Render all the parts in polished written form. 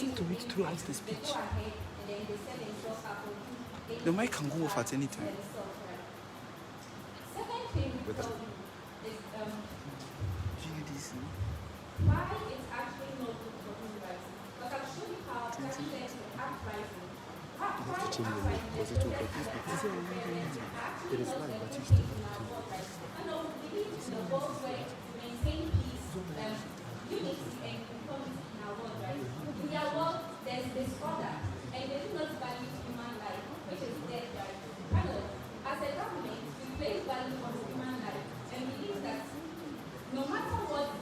listen to it throughout the speech. The mic can go off at any time. Second thing is GUDC. why it's actually not good for human rights. But I'll show you how presidents uprising. It is like what you still And I believe in a world where to maintain peace, unity, and equality in our world, right? In their world, there's disorder, and they do not value human life, which is dead, right? As a government, we place value on human life and believe that no matter what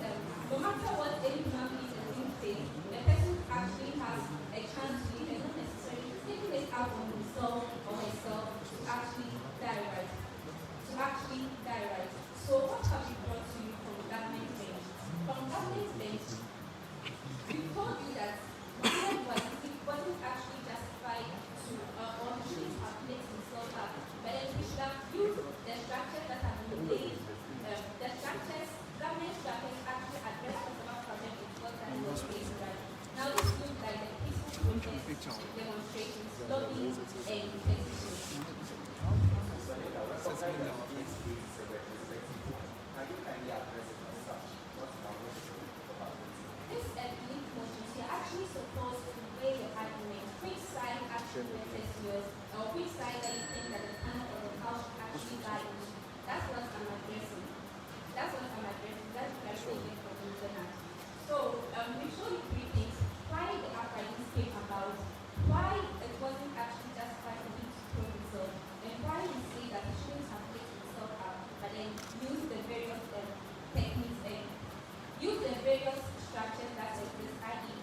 any human being is doing today, the person actually has a chance to live and not necessarily taking this out on himself or herself to actually die right. So what have we brought to you from government bench? From government bench, we told you that it wasn't actually justified to or he shouldn't have placed himself up, but then we should have used the structures that have been laid, government structures actually address whatever problem it was that was faced right. Now this looks like the peaceful protest, demonstrations, lobbying, and petitions. This elite motions, you're actually supposed to weigh your argument, which side actually matters yours, or which side that you think that the panel or the house should actually guide you. That's what I'm addressing. That's the question from the So we show you three things. Why the uprisings came about, why it wasn't actually justified for him to throw himself, and why we say that he shouldn't have placed himself up, but then use the various techniques and use the various structures that exist, i.e.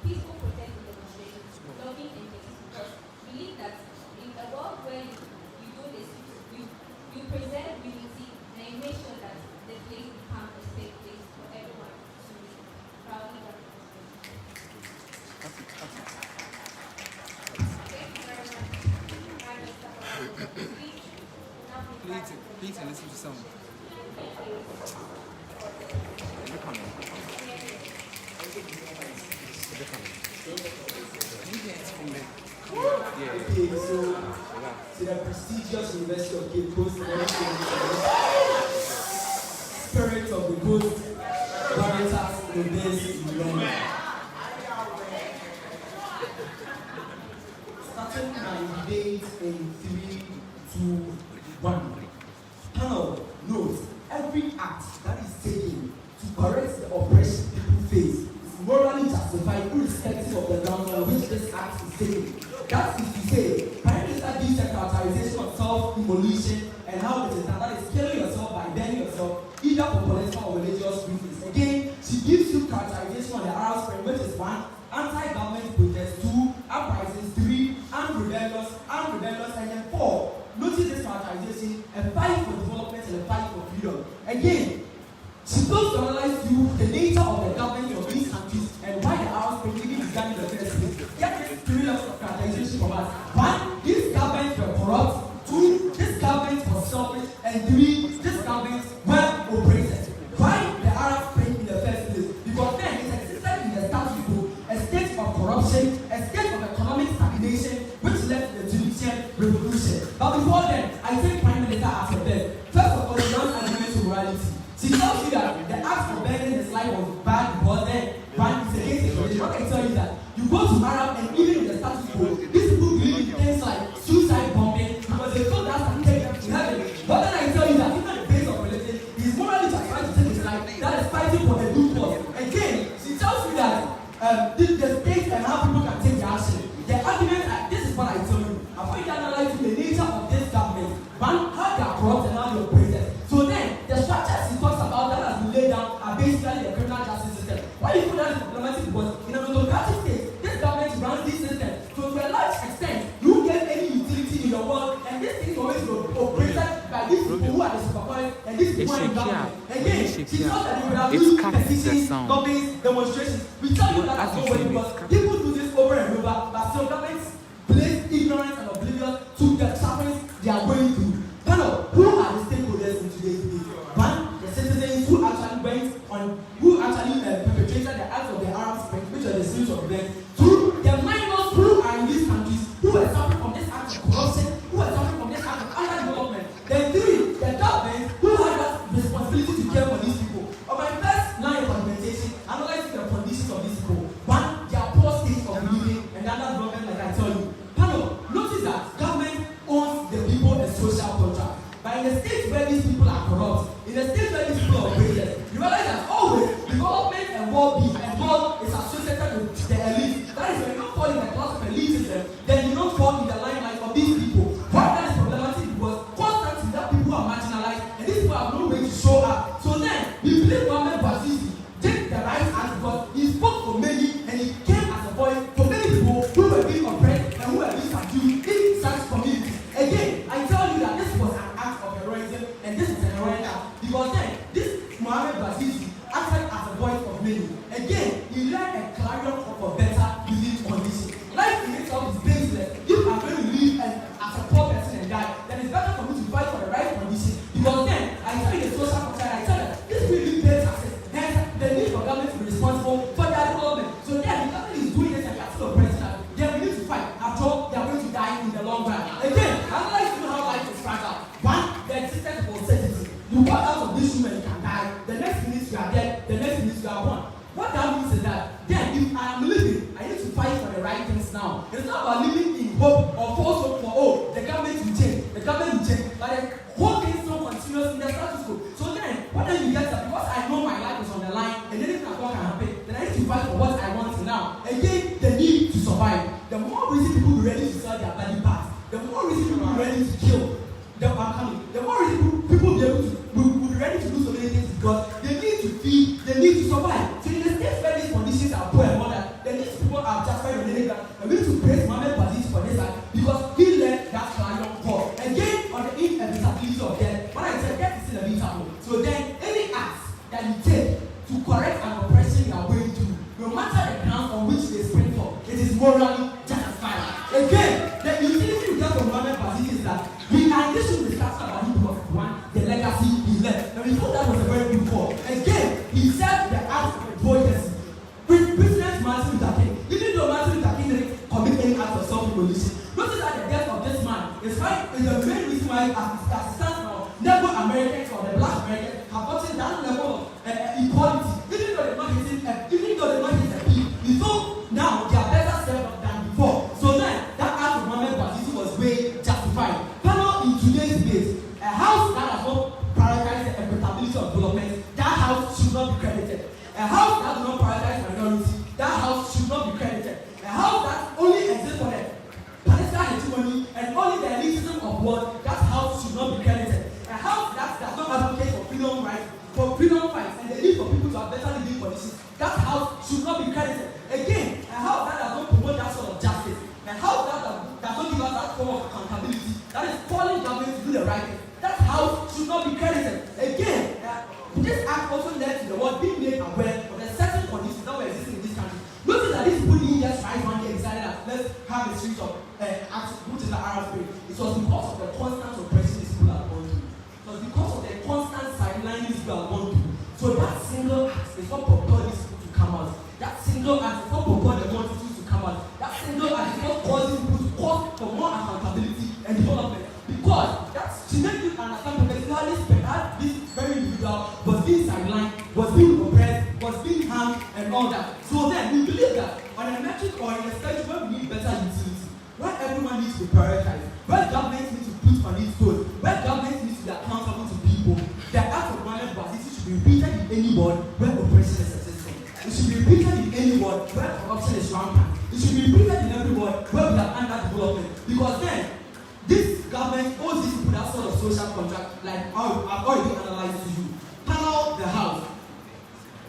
peaceful protest and demonstrations, lobbying and petitions, because we believe that in a world where you do this, you preserve unity and you make sure that the place becomes a safe place for everyone to proudly represent. Please listen to some. Okay, so to the prestigious University of Cape Coast, Spirit of the Coast, Veritas, Novice, UENR. Starting my debate in 3, 2, 1. Panel knows every act that is taken to correct the oppression people face is morally justified irrespective of the ground on which this act is taken. That is to say, Prime Minister gives a characterization of self-immolation and how it is done. That is killing yourself by burning yourself, either for political or religious reasons. Again, she gives you characterization on the Arab Spring, which is 1, anti-government protest, 2, uprisings, 3, armed rebellions, and then 4, notice this characterization, a fight for development and a fight for freedom. Again, she goes to analyze you the nature of the government of these countries and why the Arab Spring even began in the first place. Get this period of characterization from us. 1, these governments were corrupt. 2, this government was selfish. And 3, this government were oppressed. Why the Arab Spring in the first place? Because then it existed in the status quo, a state of corruption, a state of economic stagnation, which led to the Tunisian revolution. But before then, I think Prime Minister has a best. First of all, the non-argument to morality. She tells you that the act for burning his life was bad because then one is against his religion. What I tell you that you go to Arab and even in the status quo, these people believe in things like suicide bombing because they feel that's a take to heaven. But then I tell you that even the base of religion, he's morally justified to take his life. That is fighting for a good cause. Again, she tells you that the state and how people can take the action. The argument, this is what I tell you. I'm going to analyze the nature of this government. 1, how they are corrupt and how they operate. So then, the structures he talks about that has been laid down are basically the criminal justice system. Why you put that in diplomatic? Because in an autocratic state, this government runs this system. So to a large extent, you get any utility in your world, and this thing is always operated by these people who are the supervisors and these people who are in government. Again, she tells that they will have used petitions, lobbies, demonstrations. We tell you that as always because people do this over and over, but some governments place ignorance and oblivion to the sufferings they are going through. Hello, who are the stakeholders in today's debate? 1, the citizens who actually perpetrated the acts of the Arab Spring, which are the series of events the state where these people operate, you realize that always development and well-being and wealth is associated with the elite. That is when you don't fall in the class of elitism, then you don't fall in the limelight of these people. Why that is problematic because constantly that people are marginalized and these people have no way to show up. So then we believe Mohammed Bouazizi did the right act because he spoke for many and he came as a voice for many people who were being oppressed and who were being subdued in such communities. Again, I tell you that this was an act of heroism and this is an heroic act because then this Mohammed Bouazizi acted as a voice of many. Again, he led a clarion call for better living conditions. Life in itself is baseless. If I'm going to live as a poor person and die, then it's better for me to fight for the right conditions because then I tell you the social concern, I tell them this really pays taxes. Hence, the need for government to be responsible for their development. So then, the government is doing this and we are still oppressing them. Then we need to fight. After all, they are going to die in the long run. Again, I'd like to know how life is fragile. One, the existence of uncertainty. You walk out of this room and you can die. The next minute you are dead. The next minute you are born. What that means is that then if I am living, I need to fight for the right things now. It's not about living in hope or false hope for the government will change. The government will change. But the whole thing still continues in the status quo. So then, what then you get that because I know my life is on the line and anything at all can happen, then I need to fight for what I want now. Again, the need to survive. The more reason people be ready to sell their body parts, the more reason people be ready to kill. The more reason people be able to will be ready to do so many things because they need to feed, they need to survive. So in the states where these conditions are poor and all that, then these people are justified on the that. And we need to praise Mohammed Bouazizi for this act because he led that clarion call. Again, on the inevitability of death, when I say death is inevitable. So then any act that you take to correct an oppression you are going through, no matter the ground on which they spring from, it is morally justified. Again, the utility we get from Mohammed Bouazizi is that we are this should discuss about him because one, the legacy he left. And we thought that was a very good call. Again, he said the act of advocacy. President Martin Luther King, even though Martin Luther King didn't commit any act of self-revolution, notice that the death of this man is the main reason why as it stands now, never Americans or the black Americans have gotten that level of equality. Even though they're not hitting a peak, we thought now they are better served than before. So then, that act of Mohammed Bouazizi was way justified. Panel in today's debate, a house that has not prioritized the equitability of development, that house should not be credited. A house that does not prioritize minority, that house should not be credited. A house that only exists for the political hegemony and only the elitism of wealth, that house should not be credited. A house that does not advocate for freedom rights, and the need for people to have better living conditions, that house should not be credited. Again, a house that does not promote that sort of justice, a house that does not give us that form of accountability, that is calling government to do the right thing, that house should not be credited. Again, this act also led to the world being made aware of the certain conditions that were existing in this country. Notice that these people didn't just rise one day and decided that let's have a series of acts, which is the Arab Spring. It was because of the constant oppression these people are going through. It was because of the constant sidelining these people are going through. So that single act is what propelled these people to come out. That single act is what propelled the multitudes to come out. That single act is what causing people to call for more accountability and development. Because that's to make you understand that this very individual was being sidelined, was being oppressed, was being harmed, and all that. So then we believe that on a metric or in a stage where we need better utility, where everyone needs to be prioritized, where governments need to put on its toes, where governments need to be accountable to people, the act of Mohammed Bouazizi should be repeated in any ward where oppression is successful. It should be repeated in any ward where corruption is rampant. It should be repeated in every ward where we have underdevelopment. Because then, this government owes these people that sort of social contract, like I've already analyzed to you. Panel the house.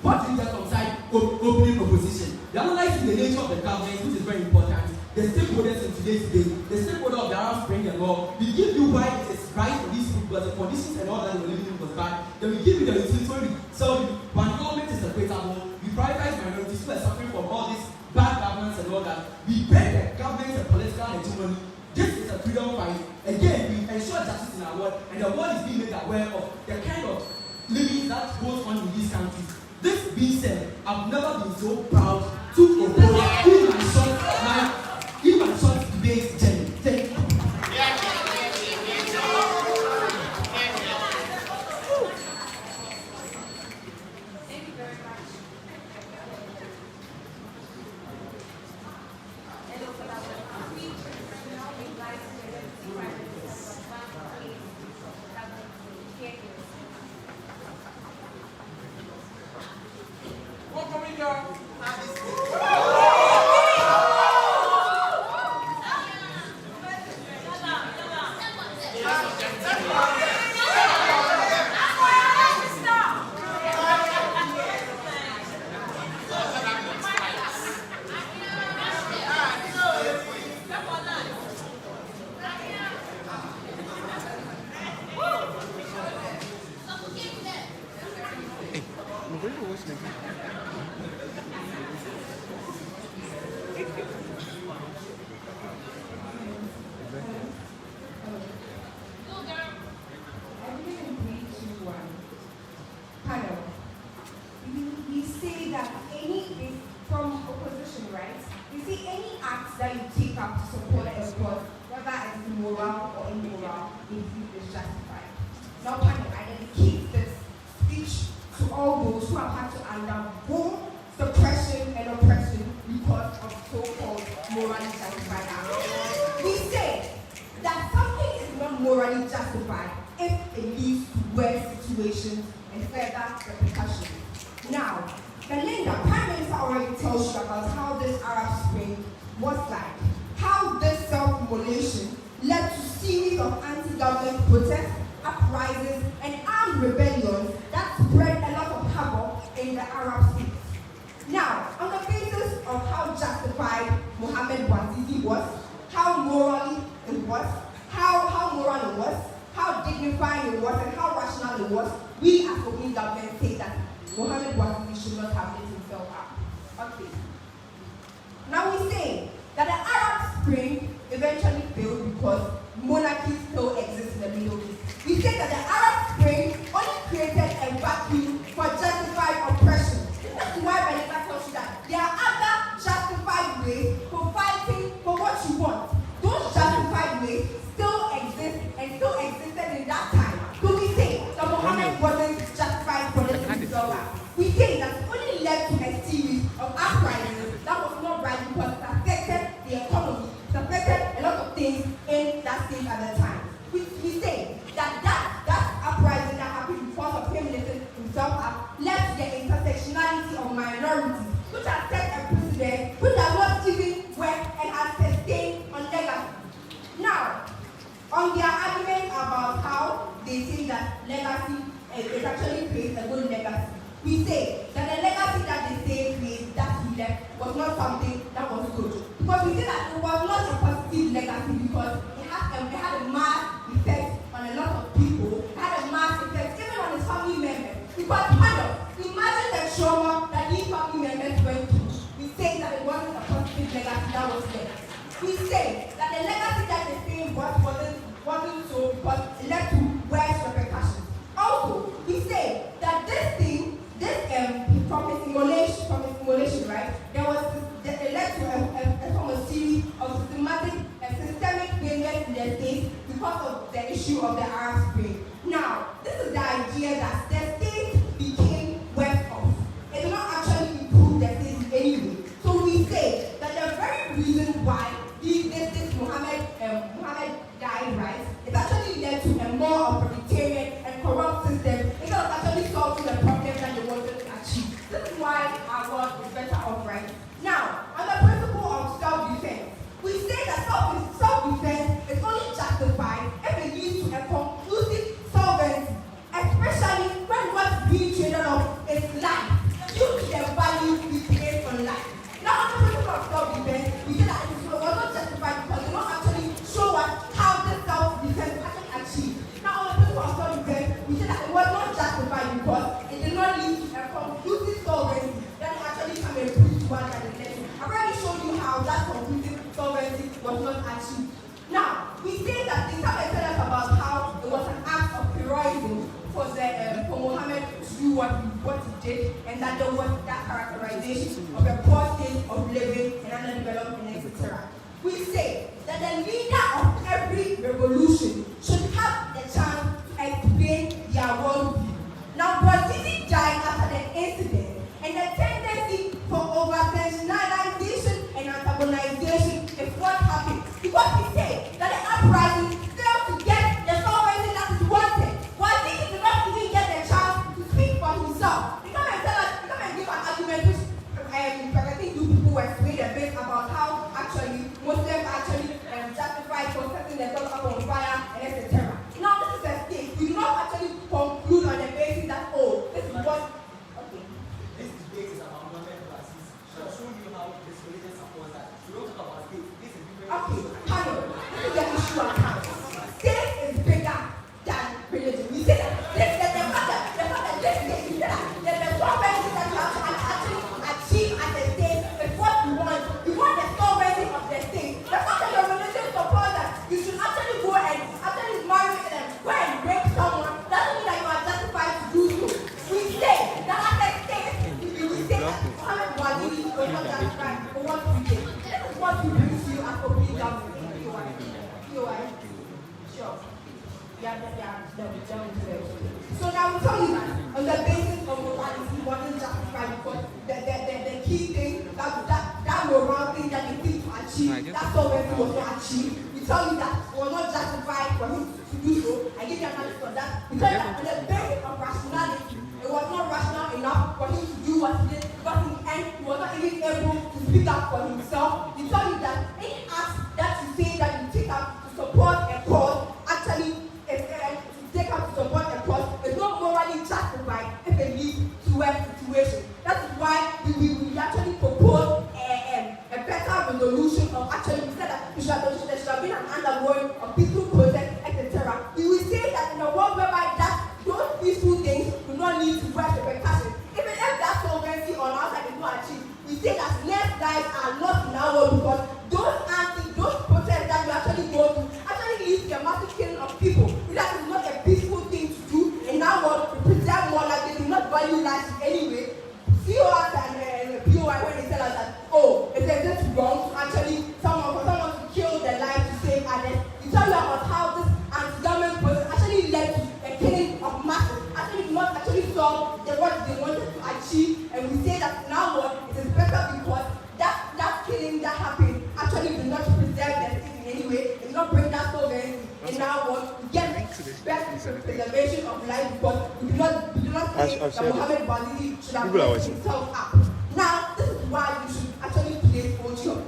What do you get from side opening opposition? They analyze the nature of the government, which is very important. The stakeholders in today's day, the stakeholder of the Arab Spring and law, we give you why it is right for these people, because the conditions and all that they were living in was bad. Then we give you the utility when we tell you when government is equitable, we prioritize minorities who are suffering from all this bad governance and all that. We break the government and political hegemony. This is a freedom fight. Again, we ensure justice in our world, and the world is being made aware of the kind of living that goes on in these countries. This being said, I've never been so proud to oppose in my short debate journey. Thank you. Panel. We say that from opposition, right? We say any act that you take up to support a cause, whether it's moral or immoral, is justified. Now, panel, I dedicate this speech to all those who have had to undergo suppression and oppression because of so-called morally justified acts. We say that something is not morally justified if it leads to worse situations and further repercussions. Now, Belinda, Prime Minister already tells you about how this Arab Spring was like, how this self-immolation led to series of anti-government protests, uprisings, and armed rebellions that spread a lot of havoc in the Arab states. Now, on the basis of how justified Mohammed Bouazizi was, how moral it was, how dignifying it was, and how rational it was, we as the Ogun government say that Mohammed Bouazizi should not have lit himself up. Okay. Now we say that the Arab Spring eventually failed because monarchy still exists in the Middle East. We say that the Arab Spring only created a vacuum for justified oppression. This is why Belinda tells you that there are other justified ways for fighting for what you want. Those justified ways still exist and still existed in that time. So we say that Mohammed wasn't justified for this himself. We say that it only led to a series of uprisings that was not right because it affected the economy, it affected a lot of things in that state at the time. We say that uprising that happened because of him lifting himself up led to the intersectionality of minorities, which has set a precedent which does not even work and has sustained on legacy. Now, on their argument about how they say that legacy is actually creates a good legacy, we say that the legacy that they say creates that he left was not something that was good. Because we say that it was not a positive legacy because it had a mass effect on a lot of people, it had a mass effect even on his family members. Because imagine the trauma that these family members went through. We say that it wasn't a positive legacy that was there. We say that the legacy that they say wasn't so because it led to worse repercussions. Also, we say that from his immolation, right, it led to a series of systemic failures in the state because of the issue of the Arab Spring. Now, this is the idea that the state became worse off. It did not actually improve the state in any way. So we say that the very reason why this Mohammed died, right, it actually led to a more authoritarian and corrupt system instead of actually solving the problem that they wanted to achieve. This is why our world is better off, right? Now, on the principle of self-defense, we say that self-defense is only justified if it leads to a conclusive solvency, especially when what's being traded off is life, due to the value we place on life. Now, on the principle of self-defense, we say that it was not justified because they don't actually show us how this self-defense actually achieved. Now, on the principle of self-defense, we say that it was not justified because it did not lead to a conclusive solvency that actually can be proved to one that is less. I've already showed you how that conclusive solvency was not achieved. Now, we say that they have tell us about how it was an act of heroism for Mohammed to do what he did, and that there was that characterization of a poor state of living and underdevelopment, etc. We say that the leader of every revolution should have the chance to explain their worldview. Now, Bouazizi died after the incident, and the tendency for over-sensationalization and antagonization is what happened. Because we say that the uprising failed to get the sovereignty that is wanted. Bouazizi did not even get the chance to speak for himself. They come and tell us, they come and give an argument which I think you people were swayed a bit about how actually Muslims actually justified for setting themselves up on fire and that we jump into it. So now we tell you that on the basis of morality wasn't justified because the key thing, that moral thing that you think to achieve, that sovereignty was not achieved. We tell you that it was not justified for him to do so. I give you an analysis for that. We tell you that on the basis of rationality, it was not rational enough for him to do what he did because in the end he was not even able to speak up for himself. We tell you that any act that you say that you take up to support a cause actually is to take up to support a cause is not morally justified if it leads to a situation. That is why we actually propose a better resolution of actually we said that there should have been an undergoing of peaceful protest, etc. We will say that in a world whereby those peaceful things do not need to wear repercussions. Even if that sovereignty on our side is not achieved, we say that less lives are lost in our world because those protests that you actually go to actually lead to a massive killing of people. That is not a peaceful thing to do in our world to preserve more life. They do not value life in any way. COS and POI when they tell us that, oh, it is just wrong to actually for someone to kill their life to save others. We tell you about how this anti-government process actually led to a killing of masses. Actually not actually solve what they wanted to achieve, and we say that now it is better because that killing that happened actually did not preserve the state in any way. It did not bring that sovereignty. And now we get best preservation of life because we do not think that Mohammed Bouazizi should have let himself up. Now this is why you should actually play OG of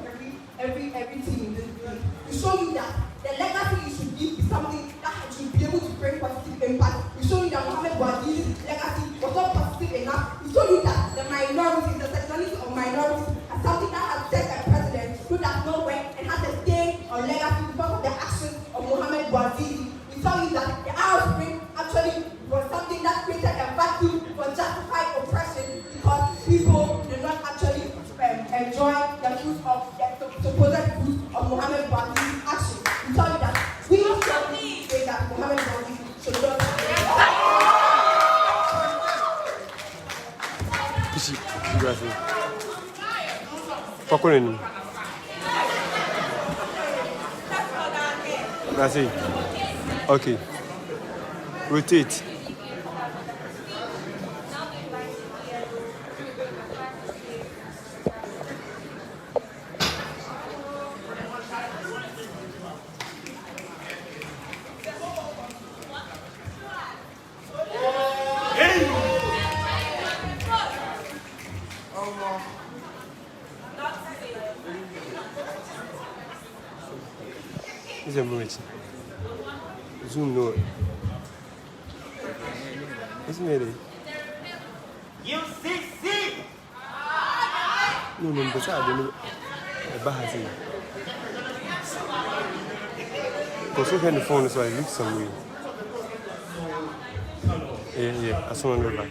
every team in this league to show you that the legacy you should give is something that should be able to bring positive impact. We show you that Mohammed Bouazizi's legacy was not positive enough. We show you that the minorities, the sexuality of minorities, are something that has set a precedent who does not work and has a stain or legacy because of the actions of Mohammed Bouazizi. We tell you that the Arab Spring actually was something that created a vacuum for justified oppression because people did not actually enjoy the fruits of the supposed fruits of Mohammed Bouazizi's actions. We tell you that we strongly say that Mohammed Bouazizi should not Okay. Rotate. Is a moment. Zoom no. Isn't it? UCC! No, but I don't know. Because we had the phone, so I looked somewhere. Yeah, I saw on back.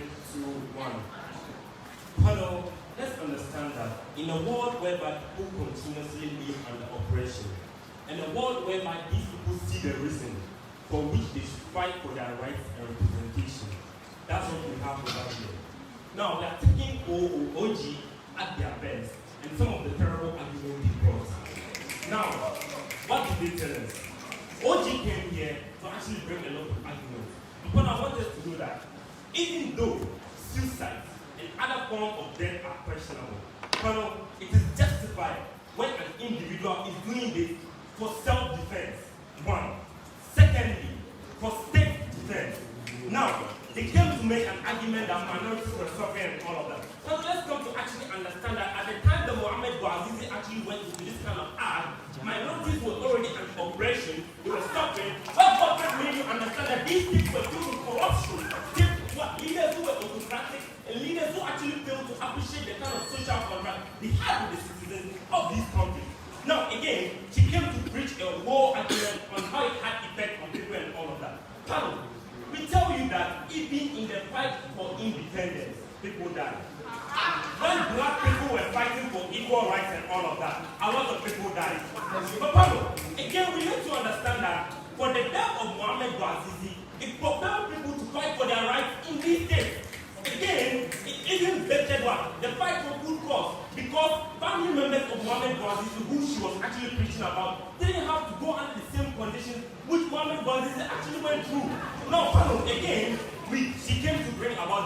Hello, let's understand that in a world whereby people continuously live under oppression, and a world whereby these people see the reason for which they should fight for their rights and representation. That's what we have over here. Now, we are taking OG at their best and some of the terrible arguments they brought. Now, what did they tell us? OG came here to actually bring a lot of arguments. But I want us to know that even though suicide and other forms of death are questionable, it is justified when an individual is doing this for self-defense, one. Secondly, for state defense. Now, they came to make an argument that minorities were suffering and all of that. So let's come to actually understand that at the time that Mohammed Bouazizi actually went into this kind of act, minorities were already an oppression, they were suffering. But what made you understand that these people were doing corruption? Leaders who were autocratic and leaders who actually failed to appreciate the kind of social contract they had with the citizens of these countries. Now, again, she came to preach a whole argument on how it had effect on people and all of that. Panel, we tell you that even in the fight for independence, people died. When black people were fighting for equal rights and all of that, a lot of people died. But panel, again, we need to understand that for the death of Mohammed Bouazizi, it propelled people to fight for their rights in these states. Again, it isn't better one. The fight for good cause. Because family members of Mohammed Bouazizi, who she was actually preaching about, didn't have to go under the same conditions which Mohammed Bouazizi actually went through. Now,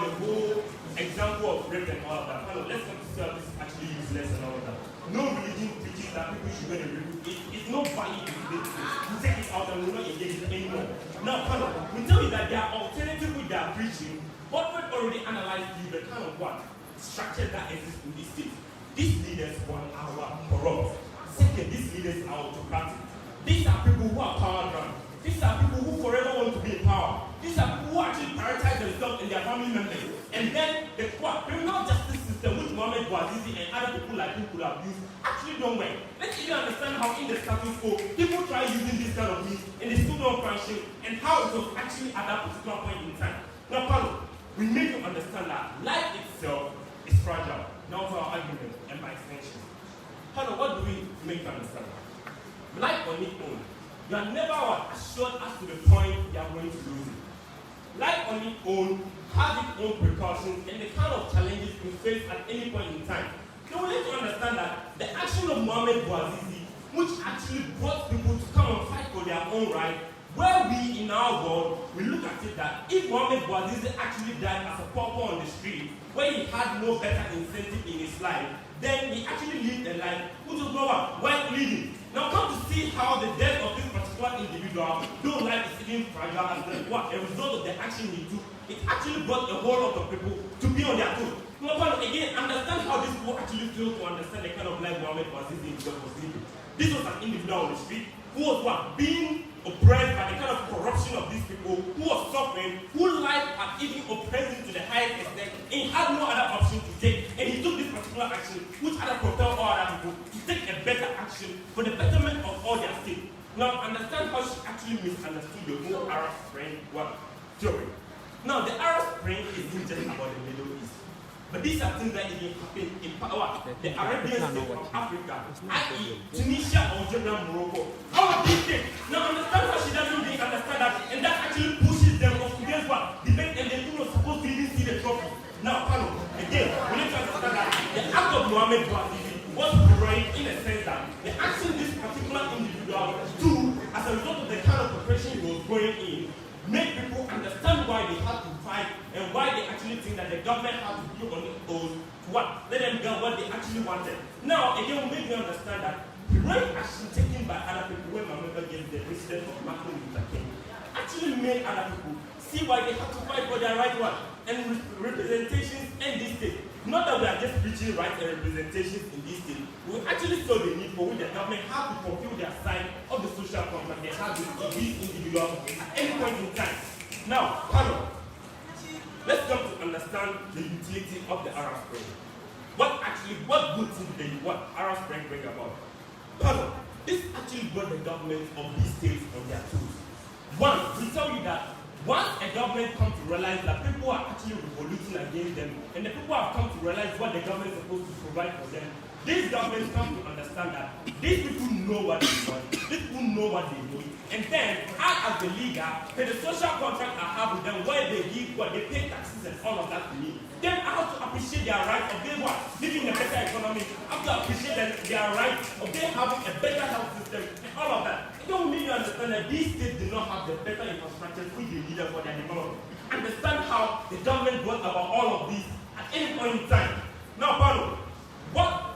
the whole example of rape and all of that. Let's come to see how this is actually useless and all of that. No religion preaches that people should go and rape. It's not valid in this case. We take it out and we will not engage it anymore. Now, we tell you that there are alternatives with their preaching, but we've already analyzed the kind of what structure that exists in this state. These leaders, one, are corrupt. Second, these leaders are autocratic. These are people who are power drunk. These are people who forever want to be in power. These are people who actually prioritize themselves and their family members. And then the criminal justice system, which Mohamed Bouazizi and other people like him could have used, actually don't work. Let's even understand how in the status quo, people try using this kind of means and they still don't function, and how it was actually at that particular point in time. Now, Paulo, we need to understand that life itself is fragile. Now to our argument and by extension. Paulo, what do we make to understand? Life on its own, you are never assured as to the point you are going to lose it. Life on its own has its own precautions and the kind of challenges you face at any point in time. So we need to understand that the action of Mohamed Bouazizi, which actually brought people to come and fight for their own right, where we in our world, we look at it that if Mohamed Bouazizi actually died as a pauper on the street, where he had no better incentive in his life, then he actually lived a life which was worth living. Now come to see how the death of this particular individual, though life is even fragile as a result of the action he took, it actually brought a whole lot of people to be on their toes. Now, again, understand how these people actually fail to understand the kind of life Mohamed Bouazizi himself was living. This was an individual on the street who was being oppressed by the kind of corruption of these people, who was suffering, whose life had even oppressed him to the highest extent, and he had no other option to take. And he took this particular action, which had propelled all other people to take a better action for the betterment of all their state. Now, understand how she actually misunderstood the whole Arab Spring theory. Now, the Arab Spring isn't just about the Middle East. But these are things that even happen in the Arabian states of Africa, i.e. Tunisia, Algeria, Morocco. All of these things. Now understand how she doesn't really understand that, and that actually pushes them up against what? Debate, and they're not supposed to even see the trophy. Now, again, we need to understand that the act of Mohamed Bouazizi was heroic in a sense that the action this particular individual took as a result of the kind of oppression he was going in, make people understand why they had to fight and why they actually think that the government had to do on its own to what? Let them get what they actually wanted. Now, again, we make you understand that heroic action taken by other people when Mohamed gave the president of Martin Luther King actually made other people see why they had to fight for their right one and representations in this state. Not that we are just preaching rights and representations in this state. We actually saw the need for which the government had to fulfill their side of the social contract they had with these individuals at any point in time. Now, let's come to understand the utility of the Arab Spring. What good thing did what Arab Spring bring about? This actually brought the government of these states on their toes. One, we tell you that once a government comes to realize that people are actually revoluting against them, and the people have come to realize what the government is supposed to provide for them, these governments come to understand that these people know what they want, these people know what they need, and then I as the leader, and the social contract I have with them, where they give what they pay taxes and all of that to me, then I have to appreciate their right of them living a better economy. I have to appreciate their right of them having a better health system and all of that. It don't mean you understand that these states do not have the better infrastructure which they needed for their development. Understand how the government brought about all of this at any point in time. Now, Paulo, what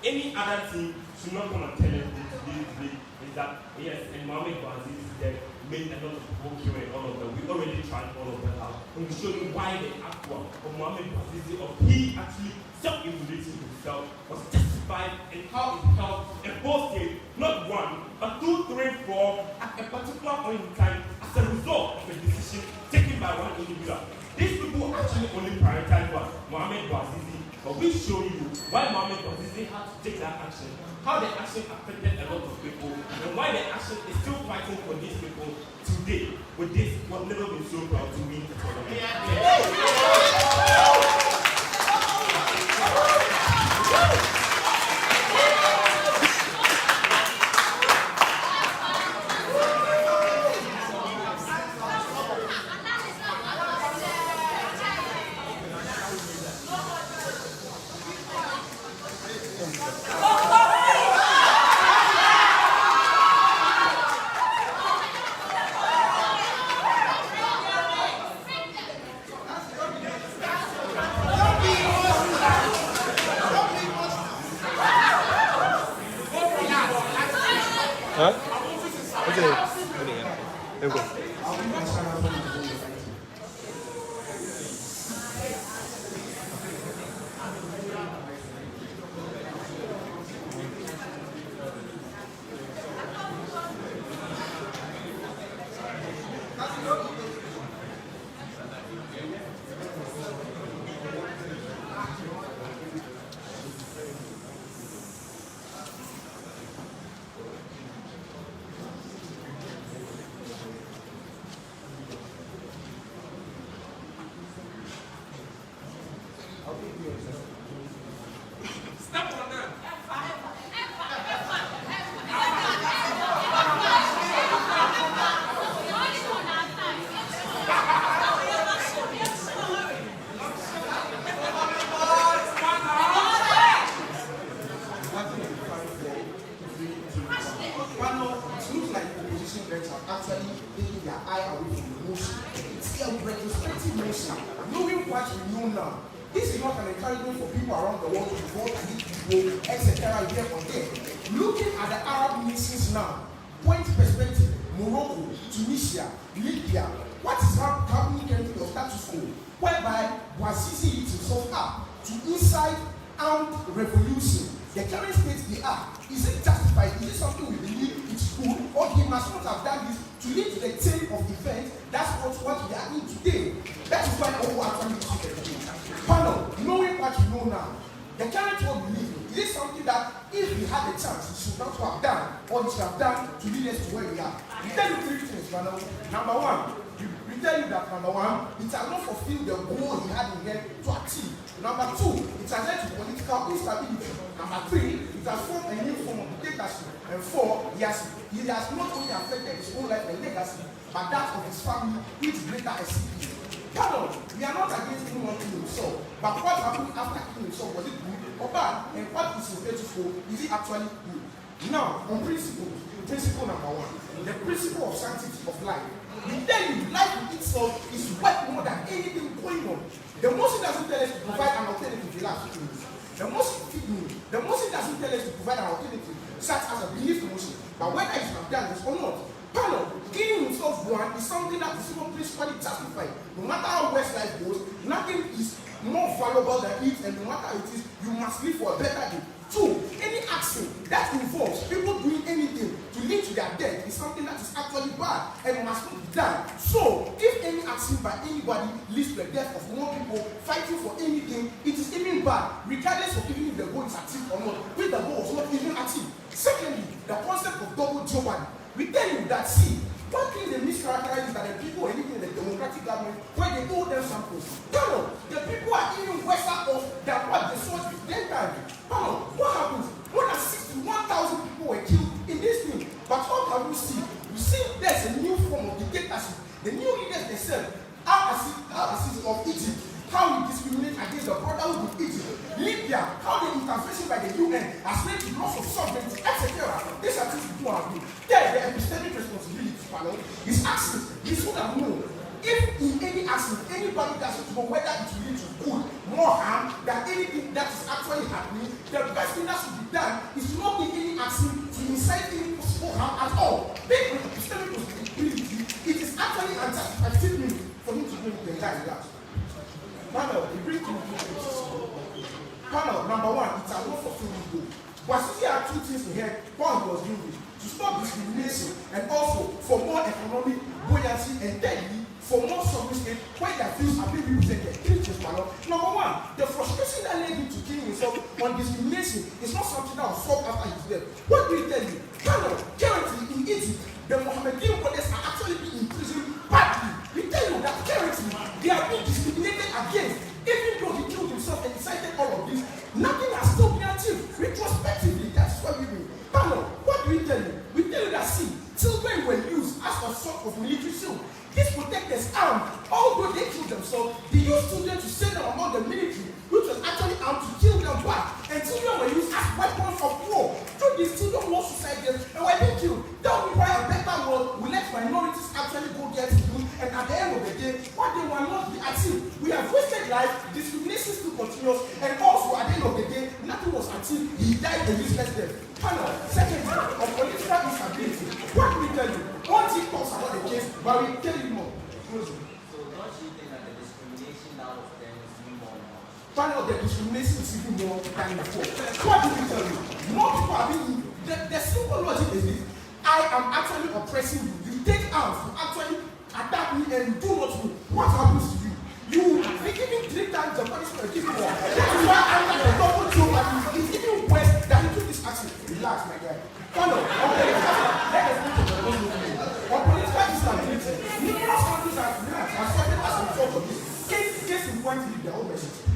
any other thing should not come and tell us today is that yes, and Mohamed Bouazizi is there, made a lot of people kill and all of that. We already tried all of that out. And we showed you why the act of Mohamed Bouazizi, of he actually self-immolating himself, was justified and how it helped a whole state, not one, but 2, 3, 4, at a particular point in time as a result of a decision taken by one individual. These people actually only prioritize what? Mohamed Bouazizi. But we show you why Mohamed Bouazizi had to take that action, how the action affected a lot of people, and why the action is still fighting for these people today. With this, we've never been so proud to win the tournament. now. This is not an encouragement for people around the world to vote and eat people, etc. here or there. Looking at the Arab nations now, point perspective, Morocco, Tunisia, Libya, what is happening currently of status quo, whereby Bouazizi leads himself up to incite armed revolution. The current state they are, is it justified? Is it something we believe it's good? Or he must not have done this to lead to the chain of events? That's what we are doing today. That is why all actually do the panel, knowing what you know now, the current world we live in, is it something that if we had a chance, we should not have done, or we should have done to lead us to where we are? We tell you three things, panel. Number one, we tell you that number one, it has not fulfilled the goal he had in head to achieve. Number two, it has led to political instability. Number three, it has formed a new form of dictatorship. And four, he has not only affected his own life and legacy, but that of his family, which greater SCP. Pardon, we are not against anyone killing himself, but what happened after killing himself, was it good or bad? And what is his status quo? Is it actually good? Now, on principle number one, the principle of sanctity of life. We tell you, life itself is worth more than anything going on. The Muslim doesn't tell us to provide an alternative to life. The Muslim doesn't tell us to provide an alternative, such as a belief Muslim. But whether it's have done this or not, Pardon, killing himself one is something that is even principally justified. No matter how West life goes, nothing is more valuable than it, and no matter how it is, you must live for a better day. Two, any action that involves people doing anything to lead to their death is something that is actually bad and must not be done. So, if any action by anybody leads to the death of more people fighting for anything, it is even bad, regardless of even if the goal is achieved or not, if the goal was not even achieved. Secondly, the concept of double jeopardy. We tell you that, see, one thing they mischaracterize is that the people are living in the democratic government where they owe them something. No, the people are even worse off than what they saw with their time. What happens? More than 61,000 people were killed in this thing. But what can we see? We see there's a new form of dictatorship. The new leaders themselves, Al-Assisi of Egypt, how we discriminate against the brotherhood of Egypt. Libya, how the intervention by the UN has led to loss of sovereignty, etc. These are things we do have to do. There, the epistemic responsibility is asking, we should have known. If in any action, anybody doesn't know whether it will lead to good, more harm than anything that is actually happening, the best thing that should be done is to not take any action to incite any possible harm at all. Based on epistemic responsibility, it is actually unjustified statement for him to bring the entire that. Panel, we bring to panel, number one, it's a lot for fulfilling goal. But since there are two things in here, one was doing to stop discrimination and also for more economic buoyancy and thirdly, for more sovereign state where their views are being represented. Three things, panel. Number one, the frustration that led him to killing himself on discrimination is not something that was solved after his death. What do you tell you? Panel, currently in Egypt, the Mohammedan brothers are actually being imprisoned badly. We tell you that currently they are being discriminated against. Even though he killed himself and incited all of this, nothing has still been achieved. Retrospectively, that's what we mean. Panel, what do we tell you? We tell you that, see, children were used as a sort of military shield. These protectors armed, although they killed themselves, they used children to send them among the military, which was actually armed to kill them back. And children were used as weapons of war. Through these children were suicidal and were being killed. That would be why a better world will let minorities actually go get food, and at the end of the day, what they will not be achieved. We have wasted life, discrimination still continues, and also at the end of the day, nothing was achieved. He died a useless death. Panel, secondly, of political instability. What do we tell you? One thing talks about the case, but we tell you more. So don't you think that the discrimination now of them is even more now? Panel, the discrimination is even more than before. What do we tell you? More people are being, the simple logic is this: I am actually oppressing you. You take arms to actually attack me and do not do. What happens to you? You are giving 3 times the punishment of giving one. That is why I'm the double jeopardy is even worse than you took this action. Relax, my guy. Panel, let us move to the own movement. On political instability, numerous countries have started as a result of this. Case in point Libya,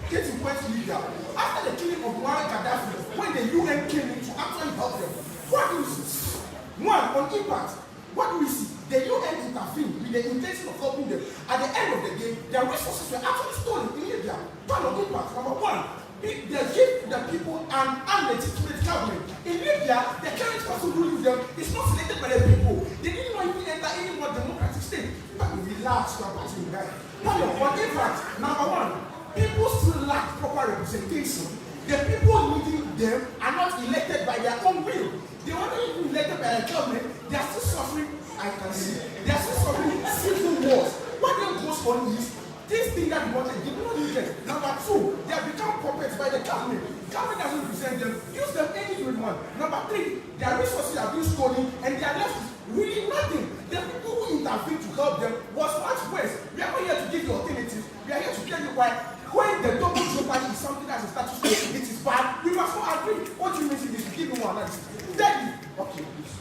case in point Libya. After the killing of Muammar Gaddafi, when the UN came in to actually help them, what do we see? One, on impact, what do we see? The UN intervened with the intention of helping them. At the end of the day, their resources were actually stolen in Libya. One of impact, number one, they give the people an unlegitimate government. In Libya, the current person ruling them is not selected by the people. They didn't even enter any more democratic state. But relax, you are passing guy. On impact, number one, people still lack proper representation. The people leading them are not elected by their own will. They are not even elected by the government. They are still suffering, I can see, they are still suffering civil wars. What then goes on is, this thing that we wanted, they do not need them. Number two, they have become puppets by the government. Government doesn't represent them, use them any good one. Number three, their resources are being stolen and they are left with really nothing. The people who intervened to help them was much worse. We are not here to give you alternatives. We are here to tell you why. When the double jeopardy is something that is status quo, it is bad. We must not agree. What you mean is this? Give me one analysis. Then, okay, please.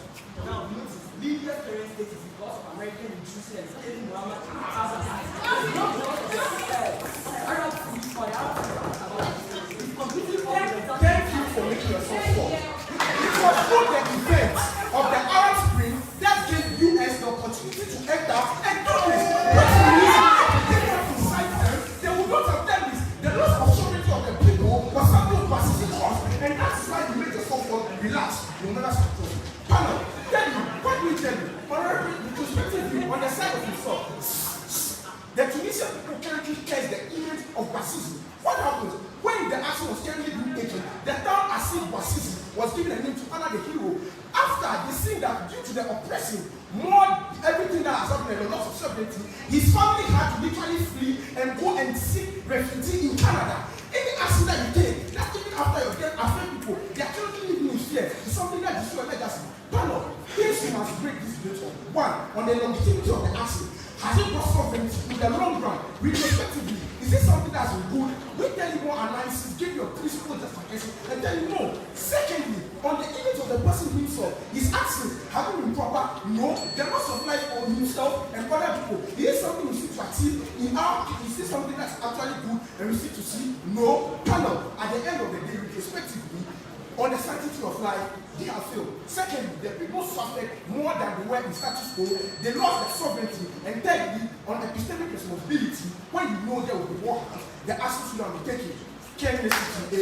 Now, notice, Libya's current state is because of American intrusion and stealing Muhammad and Arab police or the Arab about it's completely off. Thank you for making yourself fall. It was through the events of the Arab Spring that gave US the opportunity to enter and do this. They were inside them. They would not have done this. The loss of sovereignty of the people was something of pacific cause, and that's why we make the so-called relax. You never stop talking. Panel, tell you, what do we tell you? Honorable, retrospectively, on the side of himself, the Tunisian people currently test the image of Basisi. What happens? When the action was currently being taken, the town Asid Basisi was given a name to honor the hero. After they seen that due to the oppression, more everything that has happened and the loss of sovereignty, his family had to literally flee and go and seek refugee in Canada. Any action that you take, that's even after your death, affect people. They are currently living in fear. It's something that destroys legacy. Panel, things we must break this debate on. One, on the longevity of the action. Has it brought sovereignty in the long run? Retrospectively, is this something that's good? We tell you more analysis, give your principle justification, and tell you no. Secondly, on the image of the person himself, his actions haven't been proper. No, the loss of life on himself and other people. Is this something we seek to achieve in our? Is this something that's actually good and we seek to see? No. Panel, at the end of the day, retrospectively, on the sanctity of life, they have failed. Secondly, the people suffered more than they were in status quo. They lost their sovereignty. And thirdly, on epistemic responsibility, when you know there will be war, the actions you have to take it. Can listen to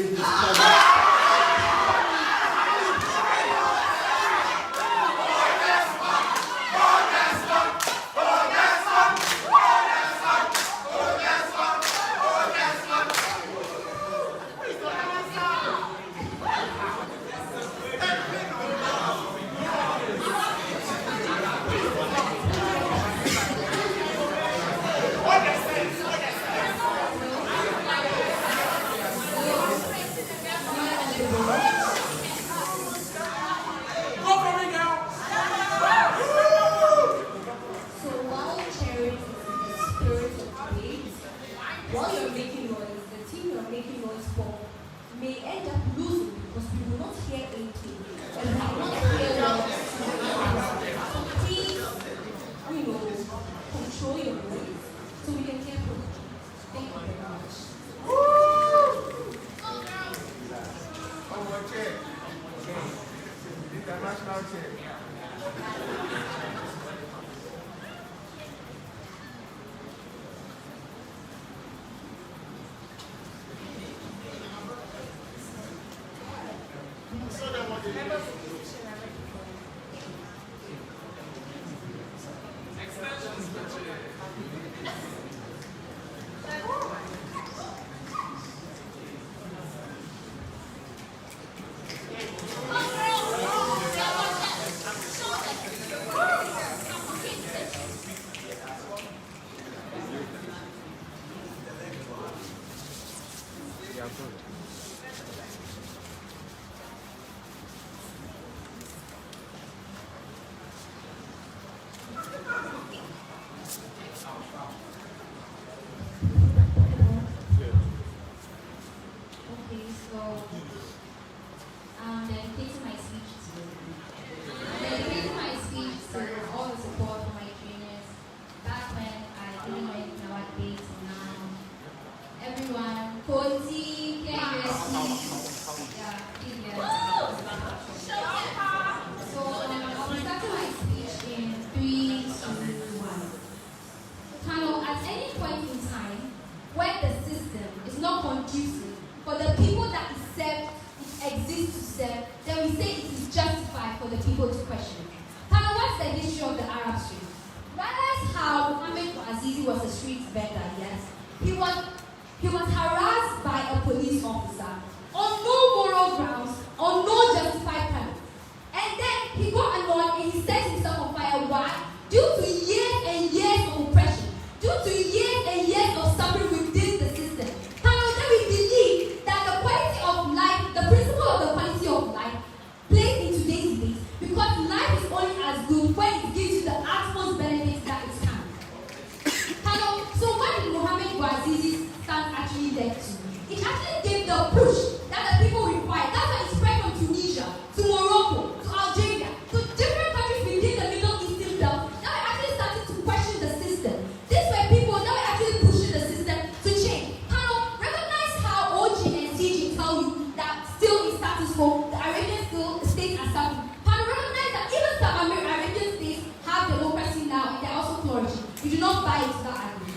He was harassed by a police officer on no moral grounds, on no justified premise. And then he got annoyed and he set himself on fire. Why? Due to years and years of oppression, due to years and years of suffering within the system. However, we believe that the quality of life, the principle of the quality of life, plays in today's debate because life is only as good when it gives you the utmost benefits that it can. So what did Mohamed Bouazizi's stance actually led to? It actually gave the push that the people required. That's why it spread from Tunisia to Morocco to Algeria to different countries within the Middle Eastern belt. Now we actually started to question the system. These were people that were actually pushing the system to change. Recognize how OG and CG tell you that still in status quo, the Arabian states are suffering. Recognize that even some Arabian states have democracy now and they're also flourishing. You do not buy into that argument.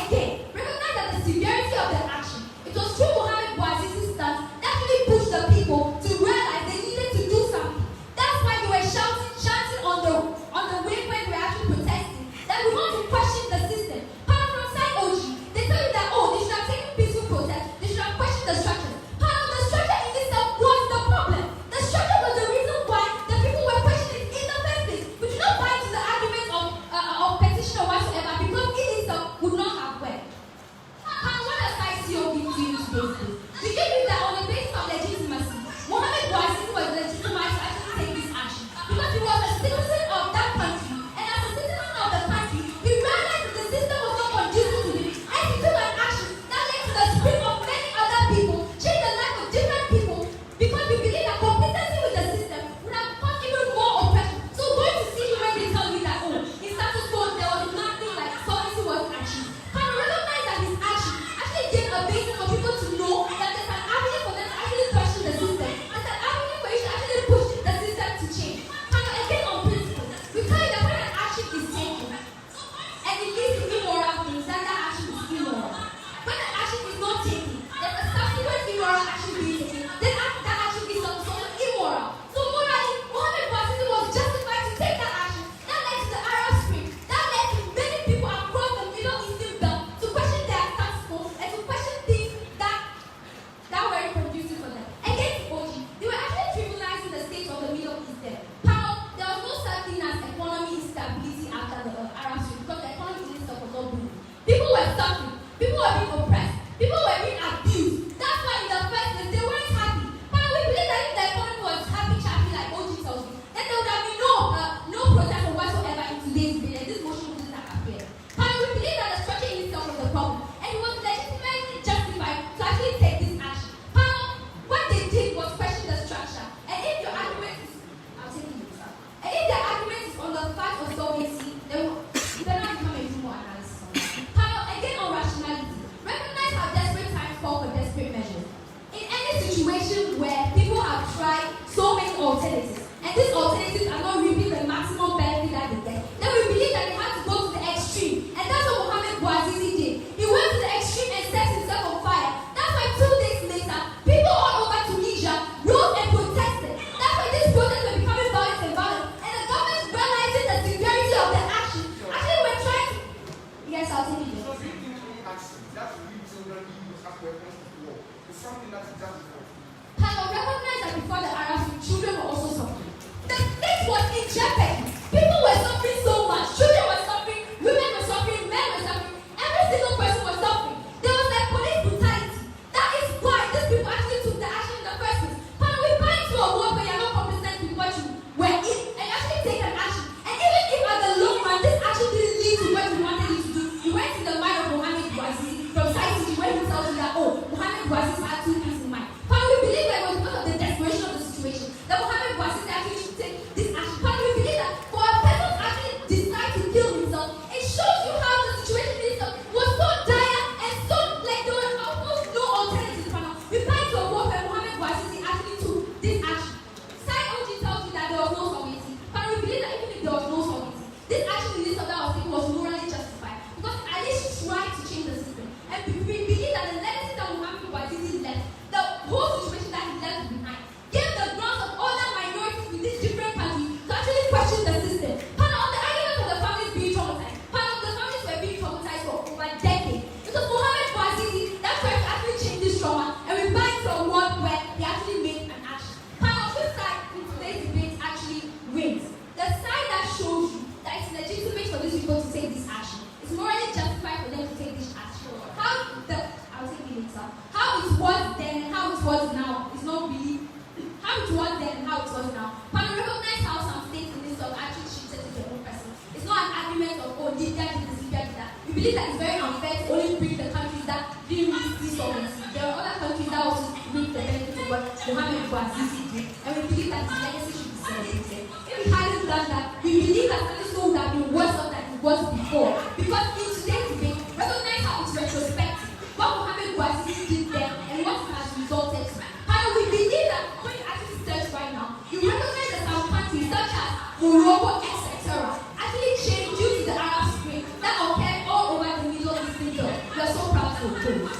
Again, recognize that the severity of the action. It was through Mohamed Bouazizi's stance that actually pushed the people to realize they needed to do something. That's why they were shouting on the way when they were actually protesting that we want to question the system. From side OG, they tell you that they should have taken peaceful protest, they should have questioned the structure. The structure in itself was the problem. The structure was the reason why the people were questioning it in the first place. We do not buy into the argument of petition or whatsoever because it itself would not have worked. What does ICOB do in today's case? We believe that on the basis of legitimacy, Mohamed Bouazizi was legitimized to actually take this action because he was a citizen of that country, and as a citizen of the country, he realized that the system was not conducive to him, and he took an action that led to the split of many other people, changed the life of different people, because we believe that complacency with the system would have caused even more oppression. So going to see you when they tell you that in status quo there was nothing like sovereignty was achieved. Recognize that his action actually gave a basis for people to know that there's an avenue for them to actually question the system. There's an avenue for you to actually push the system to change. Again, on principle, we tell you that when an action is taken and it leads to immoral things, then that action is immoral. When an action is not taken, there's a subsequent immoral action being taken, then that action is also immoral. So morally, Mohamed Bouazizi was justified to take that action. That led to the Arab Spring. That led to many people across the Middle Eastern belt to question their status quo and to question things that were conducive for them. Against OG, they were actually trivializing the state of the Middle Eastern. There was no such thing as economic instability after the Arab Spring because the economy in itself was not booming. People were suffering. People were being oppressed. People were being abused. That's why in the first place they weren't happy. We believe that if the economy was happy, chappy like OG tells you, then there would have been no protest or whatsoever in today's day, and this motion wouldn't have appeared. We believe that the structure in itself was the problem, and it was legitimately justified to actually take this action. What they did was question the structure, and if your argument is, I'll take it later. And if the argument is on the fact of sovereignty, then you better not become a human analysis on that. Again, on rationality, recognize how desperate times call for desperate measures. In any situation where people have tried so many alternatives, and these alternatives are not reaping the maximum benefit that they get, then we believe that they have to go to the extreme. And that's what Mohamed Bouazizi did. He went to the extreme and set himself on fire. That's why 2 days later, people all over Tunisia rose and protested. That's why these protests were becoming violent and violent. And the government, realizing the severity of the action, actually were trying to... Yes, I'll take it. So do you think any action that will lead children use as weapons of war is something that is justified? Recognize that before the Arab Spring, children were also suffering. The state was in jeopardy. People were suffering so much. Children were suffering, women were suffering, men were suffering. Every single person was suffering. There was like police brutality. That is why these people actually took the action in the first place. We buy into a world where you're not competent with what you were in, and you actually take an action. And even if at the long run, this action didn't lead to what you wanted it to do, you went in the mind of Mohamed Bouazizi from Saidi when he tells you that, Mohamed Bouazizi had 2 things in mind. We believe that it was because of the desperation of the situation that Mohamed Bouazizi actually should take this action. We believe that for a person to actually decide to kill himself, it shows you how the situation itself was so dire and so like there was almost no alternative. We find to a world where Mohamed Bouazizi actually took this action. Side OG tells you that there was no sovereignty, but we believe that even if there was no sovereignty, this action in itself that was taken was morally justified because at least tried to change the system. And we believe that the legacy that Mohamed Bouazizi it was then and how it was now is not really how it was then and how it was now. But we recognize how some states in this world actually treated it their own person. It's not an argument of Libya did this, Libya did that. We believe that it's very unfair to only bring the countries that didn't really see sovereignty. There are other countries that also reap the benefits of what Mohammed Bouazizi did, and we believe that his legacy should be celebrated. If we hadn't done that, we believe that status quo would have been worse off than it was before. Because in today's debate, recognize how it's retrospective. What Mohammed Bouazizi did then and what it has resulted to. However, we believe that when you actually search right now, you recognize that some countries such as Morocco, etc., actually changed due to the Arab Spring that occurred all over the Middle East region. We are so proud to oppose.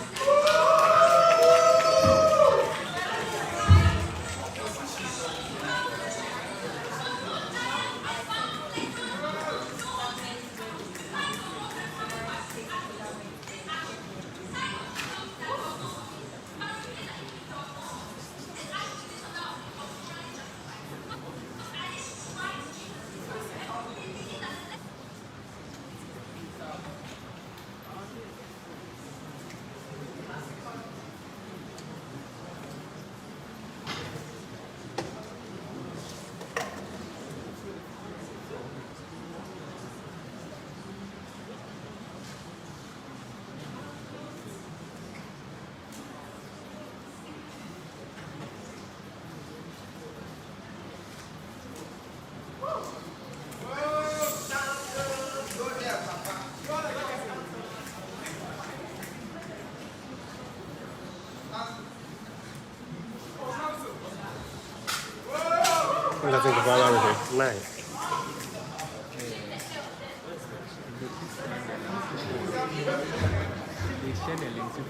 I think about everything. Nice. They share the link to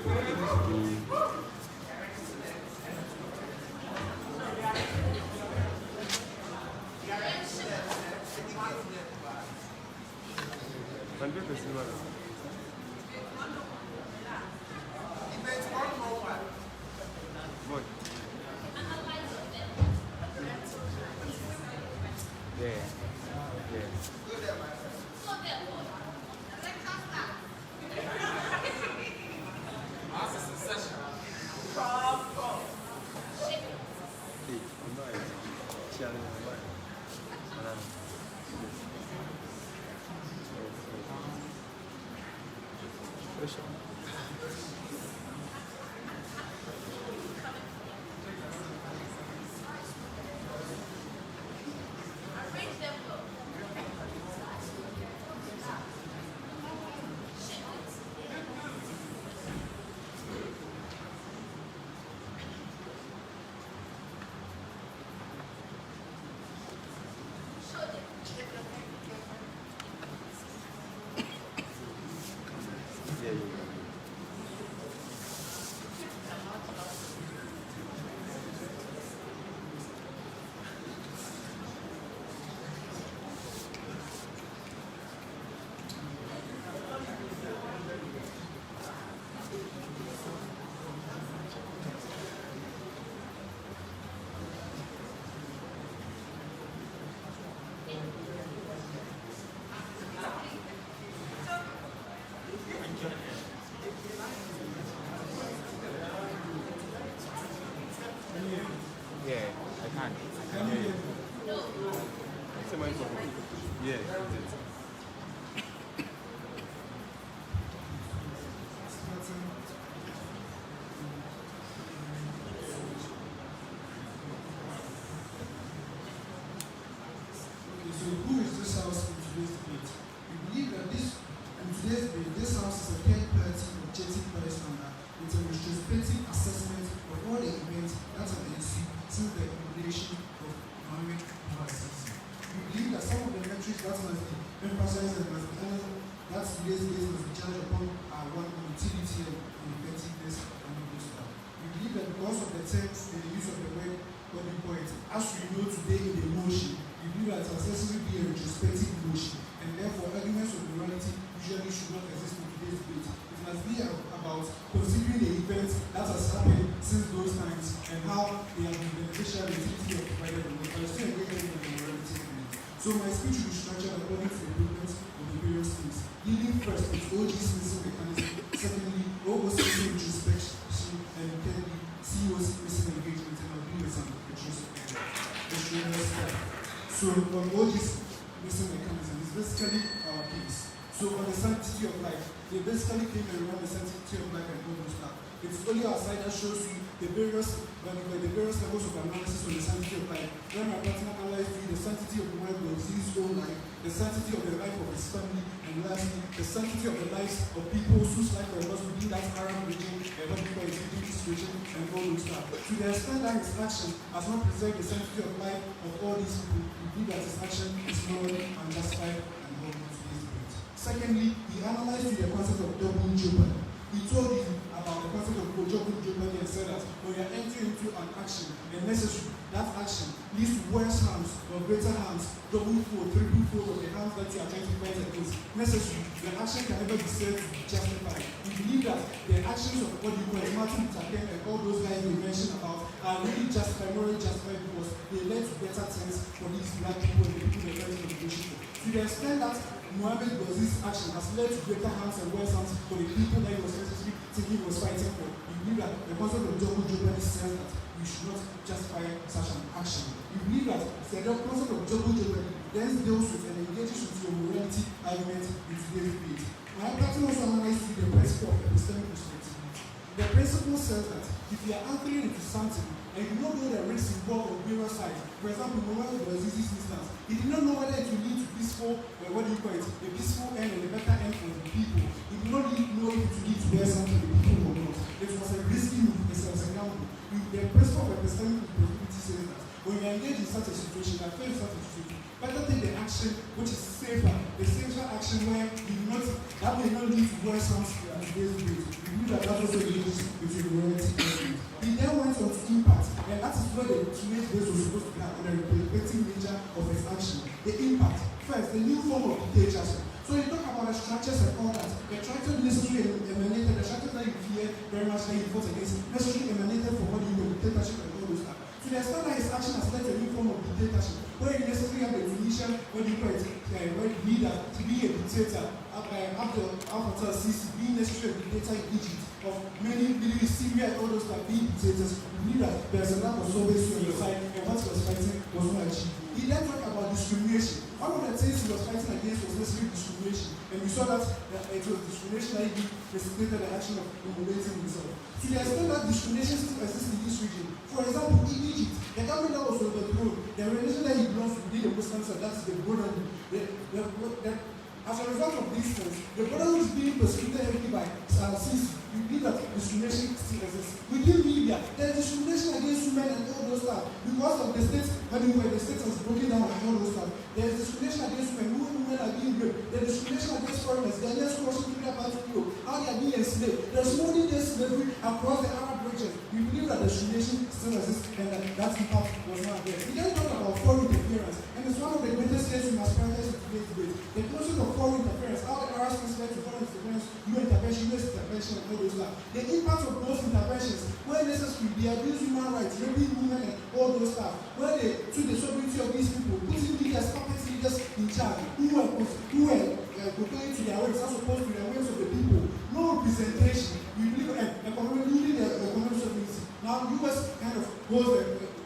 So my speech will be structured according to the blueprints of the various things. Leading first with OG missing mechanism, secondly, OOC introspection, and CEO's recent engagement, and I'll be with some extraneous stuff. So on all these recent mechanisms, it's basically our case. So on the sanctity of life, they basically came around the sanctity of life and all those stuff. It's only our side that shows you the various levels of analysis on the sanctity of life. When my partner analyzed you the sanctity of the man who lives his own life, the sanctity of the life of his family, and lastly, the sanctity of the lives of people whose life were lost within that Arab region, and what people is within this region, and all those stuff. To the extent that his action has not preserved the sanctity of life of all these people, we believe that his action is morally unjustified and wrong to this point. Secondly, he analyzed you the concept of double jeopardy. He told you about the concept of double jeopardy and said that when you are entering into an action, and necessary, that action leads to worse harms or greater harms, double fold, triple fold of the harms that you are trying to fight against. Necessary, the action can never be said to be justified. We believe that the actions of what you call Martin Luther King and all those guys we mentioned about are really justified, morally justified because they led to better things for these black people and the people they're trying to negotiate for. To the extent that Muhammad Boziz's action has led to greater harms and worse harms for the people that he was necessarily thinking he was fighting for. We believe that the concept of double jeopardy says that we should not justify such an action. We believe that the concept of double jeopardy then deals with and engages with your morality argument in today's debate. My pattern also analyzes the principle of epistemic responsibility. The principle says that if you are anchoring into something and you don't know the risks involved on various sides, for example, Muhammad Boziz's instance, he did not know whether it will lead to peaceful, a peaceful end and a better end for the people. He did not really know if it will lead to better end for the people or not. It was a risky move, it's an example. The principle of epistemic responsibility says that when you engage in such a situation, that fails such a situation, better take the action which is safer, the safer action where you do not, that may not lead to worse harms in today's debate. We believe that that also engages with your morality argument. He then went on to impact, and that is where the teenage base was supposed to be on the reproductive nature of his action. The impact. First, the new form of dictatorship. So you talk about the structures and all that. The structure necessarily emanated, the structures that you fear very much that you fought against, necessarily emanated from what you know, dictatorship and all those stuff. To the extent that his action has led to a new form of dictatorship, where you necessarily have the Tunisian, leader to be a dictator, Abdel Fattah al-Sisi being necessarily a dictator in Egypt, of many Middle East, Syria, and all those that being dictators, we believe that there's a lack of solvency on your side, and what he was fighting was not achieved. He then talked about discrimination. One of the things he was fighting against was necessarily discrimination, and we saw that it was discrimination that he precipitated the action of immolating himself. To the extent that discrimination still exists in this region, for example, in Egypt, the government that was overthrown, the religion that he belongs to within the Muslim side, that is the Brotherhood. As a result of these things, the Brotherhood is being persecuted heavily by Sisi. We believe that discrimination still exists. Within Libya, there is discrimination against women and all those stuff. Because of the state, where the state has broken down and all those stuff, there is discrimination against women. Women are being raped. There is discrimination against foreigners. They are just crossing through their part of Europe. How they are being enslaved. There is more than slavery across the Arab region. We believe that discrimination still exists and that impact was not there. We then talk about foreign interference, and it's one of the greatest things we must prioritize in today's debate. The concept of foreign interference, how the Arab states led to foreign interference, UN intervention, US intervention, and all those stuff. The impact of those interventions, where necessary, they abuse human rights, raping women, and all those stuff. Where they took the sovereignty of these people, putting leaders, puppet leaders in charge, who were going to their ways as opposed to the ways of the people. No representation. We believe in economic sovereignty. Now, US kind of goes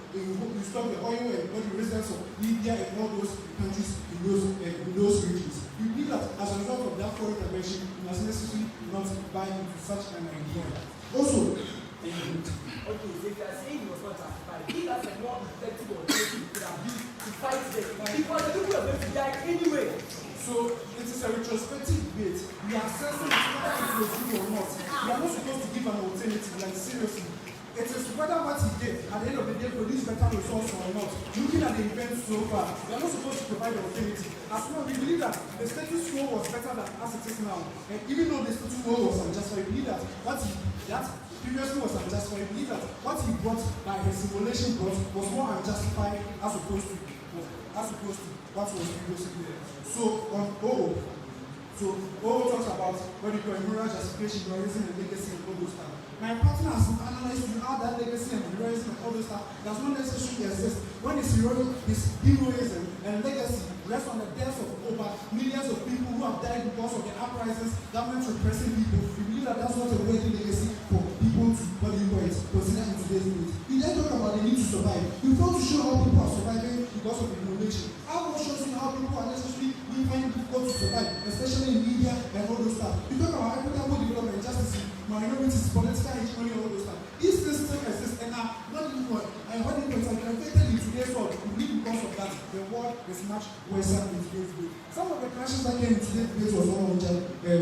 you stop the oil and the residents of Libya and all those countries in those regions. We believe that as a result of that foreign intervention, we must necessarily not buy into such an idea. Also, okay, so if you are saying he was not justified, he has a more effective alternative could have been to fight them. Because the people are going to die anyway. So it is a retrospective debate. We are assessing whether it was true or not. We are not supposed to give an alternative, like seriously. It is whether what he did at the end of the day produced better results or not. Looking at the events so far, we are not supposed to provide an alternative. As well, we believe that the status quo was better than as it is now. And even though the status quo was unjustified, we believe that that previously was unjustified. We believe that what he brought by his simulation was more unjustified as opposed to what was previously there. So on O talks about what you call moral justification, heroism, and legacy, and all those stuff. My partner has analyzed you how that legacy and heroism and all those stuff does not necessarily exist when his heroism and legacy rests on the deaths of over millions of people who have died because of the uprisings, government repressing people. We believe that that's not a worthy legacy for people come to body points, consider in today's date. You then talk about the need to survive. You fail to show how people are surviving because of innovation. How much shows you how people are necessarily finding it difficult to survive, especially in media and all those stuff. You talk about equitable development, justice, minorities, political hegemony, all those stuff. These things still exist and are not even what and what it is affected in today's world. We believe because of that, the world is much worse in today's day. Some of the clashes that came in today's debate was all on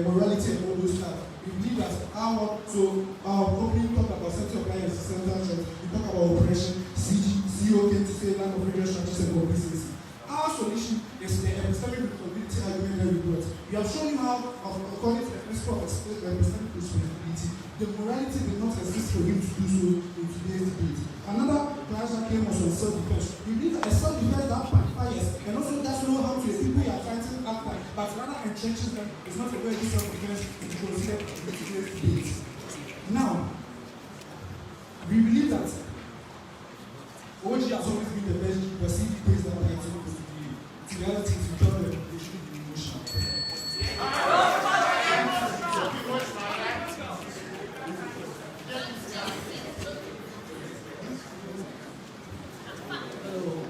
morality and all those stuff. We believe that our opening talk about sexual violence is central church. We talk about oppression, CEO came to say lack of regular structures and complacency. Our solution is the epistemic responsibility argument that we brought. We have shown you how, according to the principle of epistemic responsibility, the morality did not exist for him to do so in today's debate. Another class that came was on self-defense. We believe that a self-defense that backfires and also doesn't know how to the people you are fighting after, but rather entrenches them is not a very good self-defense to consider in today's debate. Now, we believe that OG has always been the best perceived place that we are supposed to be. To reality, to tell them they should be emotional.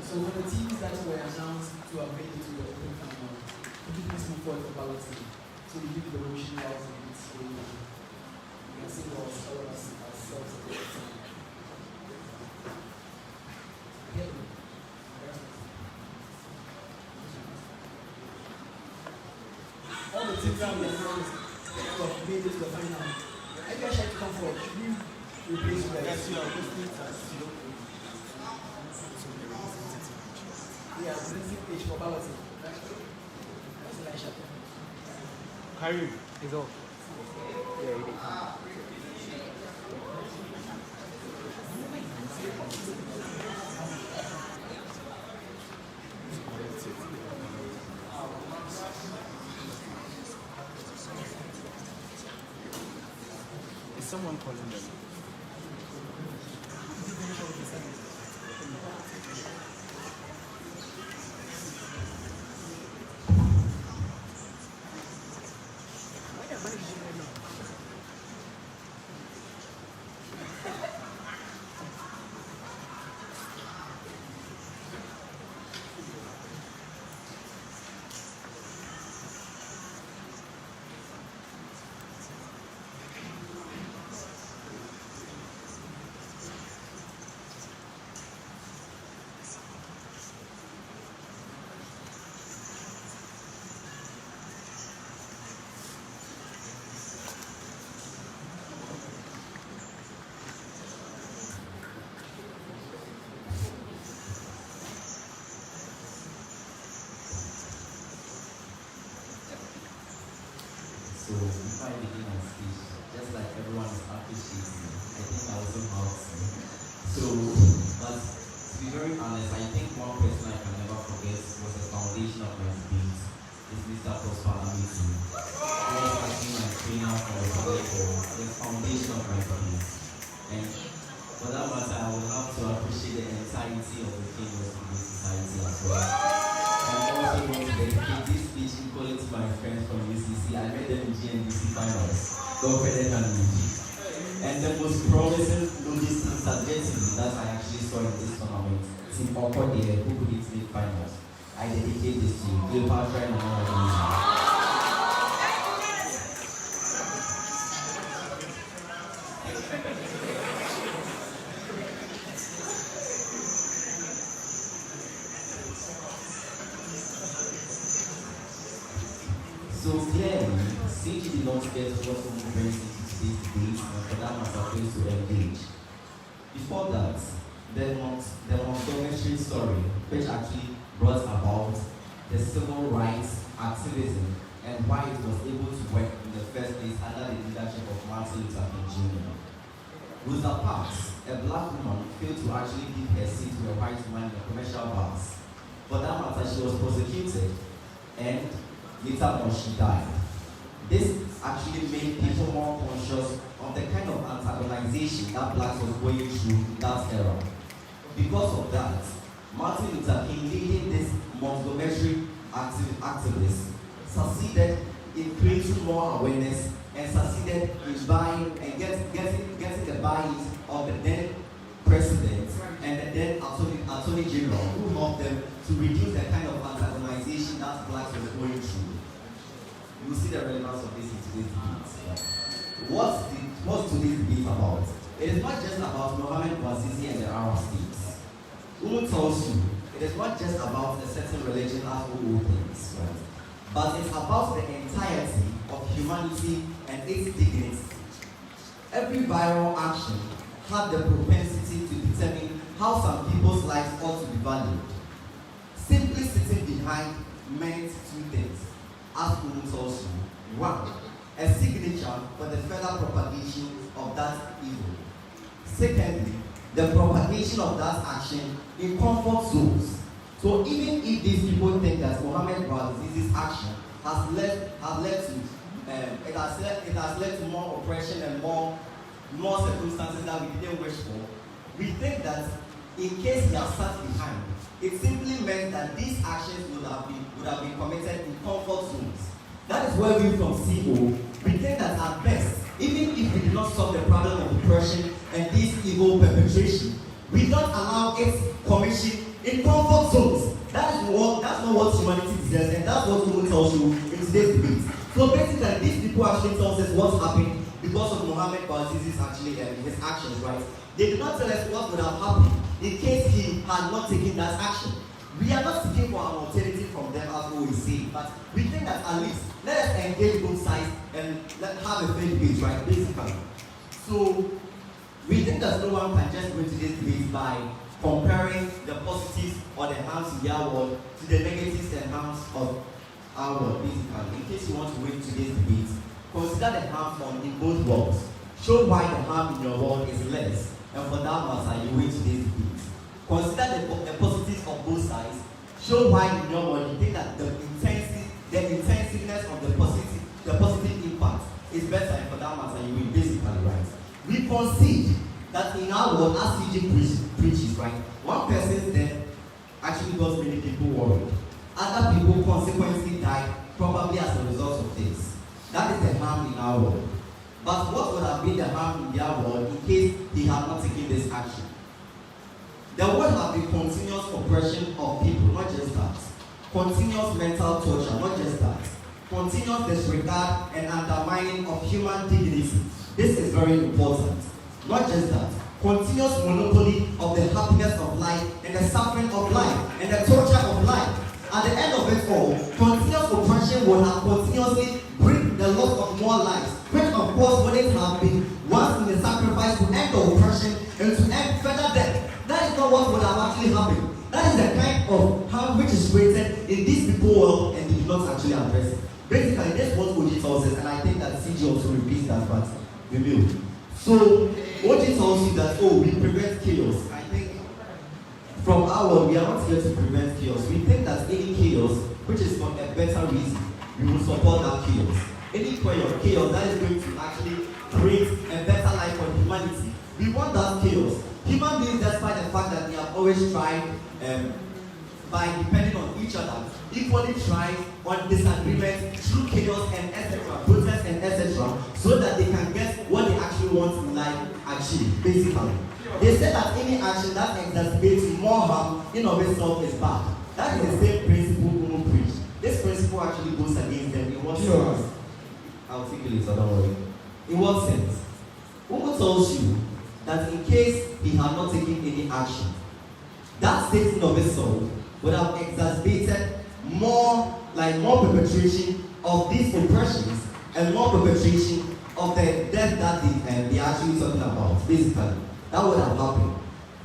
So when the teams that were announced to have made it to the open final, we did this move forward for balloting. So we did the motion out and it's going on. You can see what all of us ourselves at the time. All the teams that we announced to have made it to the final. I guess I should come forward. Should we replace you guys? Yeah, presenting page for balloting. What's the Elisha? Karim is off. Yeah, it is. Is someone calling them? So before I begin my speech, just like everyone is appreciating me, I think I also have to. So, but to be very honest, I think one person I can never forget was the foundation of my debate. It's Mr. Prosper Amitu. He was actually my trainer for the foundation of my debate. And for that matter, I would have to appreciate the entirety of the Kingdom of the Society as well. And also want to dedicate this speech equally to my friends from UCC. I met them in GNDC finals. Go credit and and the most promising Novice subjectively that I actually saw in this tournament, Team Okko there, who couldn't make finals. I dedicate this to you. We'll pass right now. So clearly, CG did not get what some brings into today's debate, and for that matter, fails to engage. Before that, there was Montgomery story, which actually brought about the civil rights activism and why it was able to work in the first place under the leadership of Martin Luther King Jr. Rosa Parks, a black woman, failed to actually give her seat to a white woman in the commercial bars. For that matter, she was prosecuted and later on she died. This actually made people more conscious of the kind of antagonization that blacks was going through in that era. Because of that, Martin Luther King, leading this Montgomery activist, succeeded in creating more awareness and succeeded in buying and getting the buy-in of the then president and the then attorney general, who helped them to reduce the kind of antagonization that blacks were going through. You will see the relevance of this in today's debate. What's today's debate about? It is not just about Mohammed Bouazizi and the Arab states. Who tells you it is not just about a certain religion as who things, right? But it's about the entirety of humanity and its dignity. Every viral action had the propensity to determine how some people's lives ought to be valued. Simply sitting behind meant two things, as Umu tells you. One, a signature for the further propagation of that evil. Secondly, the propagation of that action in comfort zones. So even if these people think that Mohammed Bouazizi's action has led to more oppression and more circumstances that we didn't wish for, we think that in case he has sat behind, it simply meant that these actions would have been committed in comfort zones. That is where we from CO, we think that at best, even if we do not solve the problem of oppression and this evil perpetration, we don't allow its commission in comfort zones. That's not what humanity deserves, and that's what Umu tells you in today's debate. So basically, these people actually tell us what's happened because of Mohammed Bouazizi's his actions, right? They did not tell us what would have happened in case he had not taken that action. We are not seeking for an alternative from them as we say, but we think that at least let us engage both sides and have a fair debate, right? Basically. So we think that no one can just go into this debate by comparing the positives or the harms in their world to the negatives and harms of our world, basically. In case you want to win today's debate, consider the harms in both worlds. Show why the harm in your world is less, and for that matter, you win today's debate. Consider the positives of both sides. Show why in your world you think that the intensiveness of the positive impact is better, and for that matter, you win, basically, right? We concede that in our world, as CJ preaches, right, one person's death actually got many people worried. Other people consequently died, probably as a result of this. That is the harm in our world. But what would have been the harm in their world in case he had not taken this action? There would have been continuous oppression of people, not just that. Continuous mental torture, not just that. Continuous disregard and undermining of human dignity. This is very important. Not just that. Continuous monopoly of the happiness of life and the suffering of life and the torture of life. At the end of it all, continuous oppression will have continuously bring the loss of more lives, which of course wouldn't have been once in the sacrifice to end the oppression and to end further death. That is not what would have actually happened. That is the kind of harm which is created in these people's world and they do not actually address it. Basically, that's what OG tells us, and I think that CG also repeats that, but we will. So, OG tells you that, oh, we prevent chaos. I think from our world, we are not here to prevent chaos. We think that any chaos, which is for a better reason, we will support that chaos. Any chaos that is going to actually create a better life for humanity, we want that chaos. Human beings, despite the fact that they have always tried, by depending on each other, equally try on disagreement through chaos and etc., protests and etc., so that they can get what they actually want in life achieved, basically. They say that any action that exacerbates more harm in of itself is bad. That is the same principle Umu preached. This principle actually goes against them. In what sense? I'll take it later, don't worry. In what sense? Umu tells you that in case he had not taken any action, that statement of itself would have exacerbated more perpetration of these oppressions and more perpetration of the death that they are actually talking about, basically. That would have happened.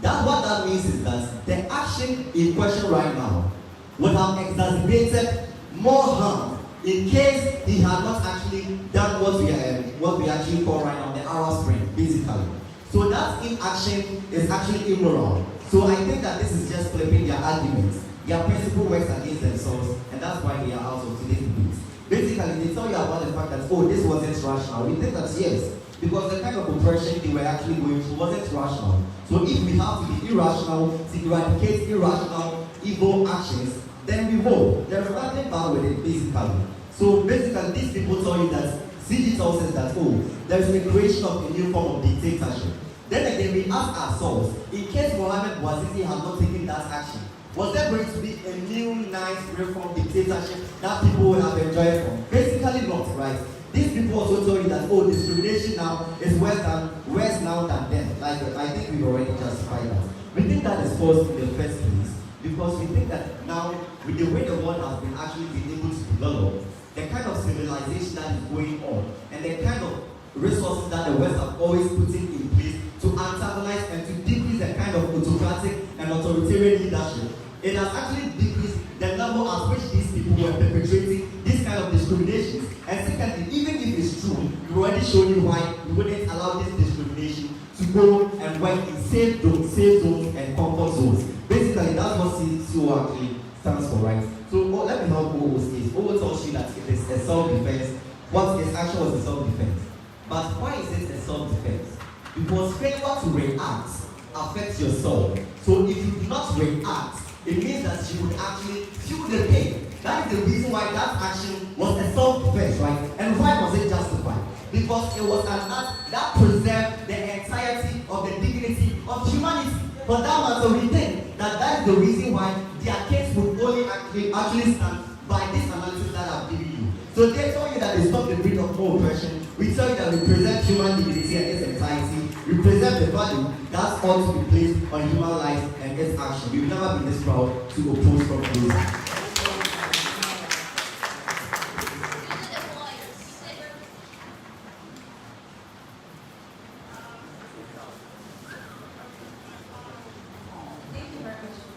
What that means is that the action in question right now would have exacerbated more harm in case he had not actually done what we actually call right now the Arab Spring, basically. So that inaction is actually immoral. So I think that this is just flipping their arguments. Their principle works against themselves, and that's why they are out of today's debate. Basically, they tell you about the fact that, oh, this wasn't rational. We think that yes, because the kind of oppression they were actually going through wasn't rational. So if we have to be irrational to eradicate irrational evil actions, then we will. There is nothing bad with it, basically. So basically, these people tell you that CG says that, oh, there is a creation of a new form of dictatorship. Then again, we ask ourselves, in case Mohammed Bouazizi had not taken that action, was there going to be a new, nice, reform dictatorship that people would have enjoyed from? Basically not, right? These people also told you that, oh, discrimination now is worse now than then. Like, I think we've already justified that. We think that is false in the first place, because we think that now, with the way the world has been actually been able to develop, the kind of civilization that is going on, and the kind of resources that the West have always put in place to antagonize and to decrease the kind of autocratic and authoritarian leadership, it has actually decreased the level at which these people were perpetrating this kind of discrimination. And secondly, even if it's true, we've already shown you why we wouldn't allow this discrimination to go and work in safe zones and comfort zones. Basically, that's what CO actually stands for, right? So let me help OO says. OO tells you that it is a self-defense. What its action was a self-defense. But why is it a self-defense? Because failure to react affects your soul. So if you do not react, it means that you would actually feel the pain. That is the reason why that action was a self-defense, right? And why was it justified? Because it was an act that preserved the entirety of the dignity of humanity. For that matter, we think that that is the reason why their case would only actually stand by this analysis that I've given you. So they tell you that they stop the breed of more oppression. We tell you that we preserve human dignity and its entirety. We preserve the value that ought to be placed on human life and its action. We've never been this proud to oppose from close. Thank you very much.